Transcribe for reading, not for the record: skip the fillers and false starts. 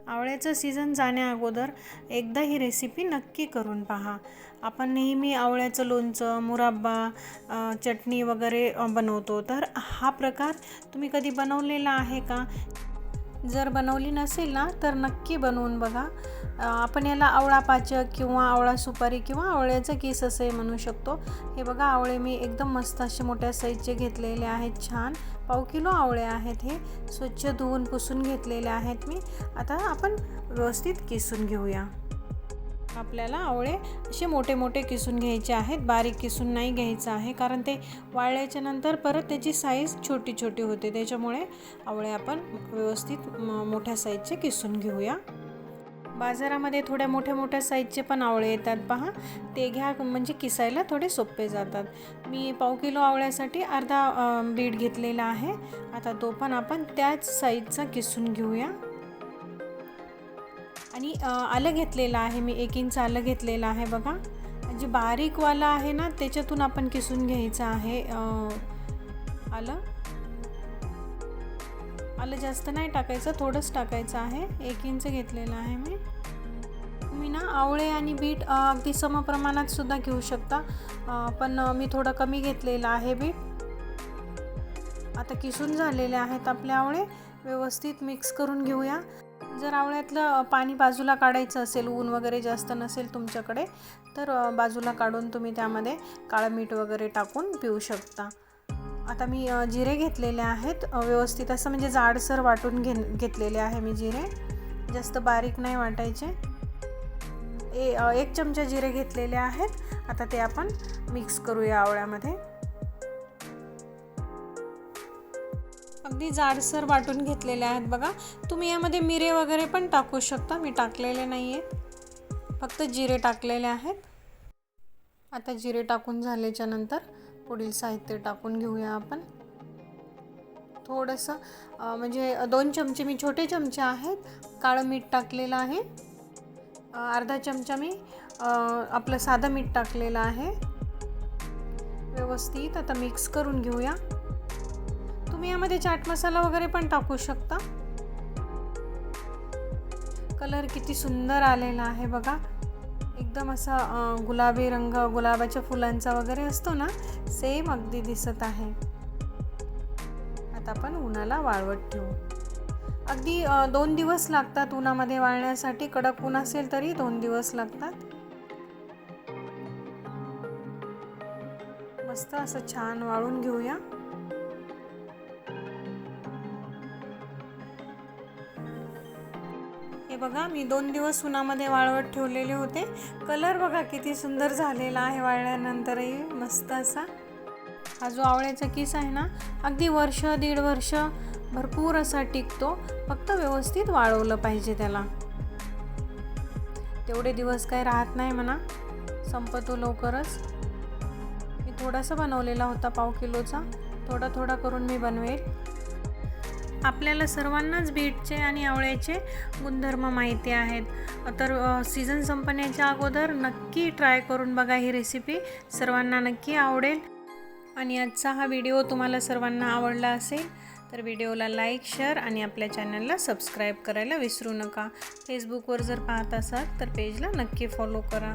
आवळ्याचं season जाण्या अगोदर एकदा ही रेसिपी नक्की करून पहा। आपण नेहमी आवळ्याचं लोणचं, मुराब्बा, चटणी वगैरे बनवतो, तर हा प्रकार तुम्ही कधी बनवलेला आहे का? जर बनवली नसेल ना तर नक्की बनवून बघा। आपण याला आवळा पाचक किंवा आवळा सुपारी किंवा आवळ्याचं किस असे म्हणू शकतो। हे बघा, आवळे मी एकदम मस्त असे मोठ्या साईजचे घेतलेले आहेत। छान पाव किलो आवळे आहेत। हे स्वच्छ धुवून पुसून घेतलेले आहेत मी। आता आपण व्यवस्थित किसून घेऊया। आपल्याला आवळे असे मोठे मोठे किसून घ्यायचे आहेत, बारीक किसून नाही घ्यायचं आहे, कारण ते वाळल्याच्या नंतर परत त्याची साईज छोटी छोटी होते। त्याच्यामुळे आवळे आपण व्यवस्थित मोठ्या साईजचे किसून घेऊया। बाजारामध्ये थोड्या मोठ्या मोठ्या साईजचे पण आवळे येतात पहा, ते घ्या, म्हणजे किसायला थोडे सोपे जातात। मी पाव किलो आवळ्यासाठी अर्धा बीट घेतलेला आहे। आता तो पण आपण त्याच साईजचा किसून घेऊया। आणि आलं घेतलेलं आहे मी, 1 इंच आलं घेतलेलं आहे बघा। म्हणजे बारीकवाला आहे ना, त्याच्यातून आपण किसून घ्यायचं आहे। आलं जास्त नाही टाकायचं, थोडंच टाकायचं आहे। 1 इंच घेतलेलं आहे मी। तुम्ही ना आवळे आणि बीट अगदी समप्रमाणात सुद्धा घेऊ शकता, पण मी थोडं कमी घेतलेलं आहे बीट। आता किसून झालेले आहेत आपले आवळे, व्यवस्थित मिक्स करून घेऊया। जर आवळ्यातलं पाणी बाजूला काढायचं असेल, ऊन वगैरे जास्त नसेल तुमच्याकडे, तर बाजूला काढून तुम्ही त्यामध्ये काळं मीठ वगैरे टाकून पिऊ शकता। आता मी जिरे घेतलेले आहेत, व्यवस्थित असं म्हणजे जाडसर वाटून घेतलेले आहे मी जिरे, जास्त बारीक नाही वाटायचे। 1 चमचा जिरे घेतलेले आहेत। आता ते आपण मिक्स करूया आवळ्यामध्ये। अगदी जाडसर वाटून घेतलेले आहेत बघा। तुम्ही यामध्ये मिरे वगैरे पण टाकू शकता, मी टाकलेले नाही आहेत, फक्त जिरे टाकलेले आहेत। आता जिरे टाकून झाल्याच्या नंतर पुढील साहित्य टाकून घेऊया आपण। थोडंसं म्हणजे 2 चमचे मी छोटे चमचे आहेत काळं मीठ टाकलेलं आहे। अर्धा चमचा मी आपलं साधं मीठ टाकलेलं आहे। व्यवस्थित आता मिक्स करून घेऊया। तुम्ही यामध्ये चाट मसाला वगैरे पण टाकू शकता। कलर किती सुंदर आलेला आहे बघा, एकदम असा गुलाबी रंग, गुलाबाच्या फुलांचा वगैरे असतो ना, सेम अगदी दिसत आहे। आता आपण उन्हाला वाळवत ठेवू। अगदी 2 दिवस लागतात उन्हामध्ये वाळण्यासाठी, कडक ऊन असेल तरी 2 दिवस लागतात। मस्त असं छान वाळून घेऊया। हे बघा, मी 2 दिवस उन्हामध्ये वाळवत ठेवलेले होते। कलर बघा किती सुंदर झालेला आहे वाळल्यानंतरही, मस्त असा। हा जो आवळ्याचा किस आहे ना, अगदी वर्ष 1.5 वर्ष भरपूर असा टिकतो, फक्त व्यवस्थित वाळवलं पाहिजे त्याला। तेवढे दिवस काय राहत नाही म्हणा, संपतो लवकरच। मी थोडासा बनवलेला होता पाव किलोचा, थोडा थोडा करून मी बनवेल। आपल्याला सर्वांनाच बीटचे आणि आवळ्याचे गुणधर्म माहिती आहेत, तर सीझन संपण्याच्या अगोदर नक्की ट्राय करून बघा ही रेसिपी, सर्वांना नक्की आवडेल। आणि आजचा हा व्हिडिओ तुम्हाला सर्वांना आवडला असेल तर व्हिडिओला लाईक, शेअर आणि आपल्या चॅनलला सबस्क्राईब करायला विसरू नका। फेसबुकवर जर पाहत असाल तर पेजला नक्की फॉलो करा।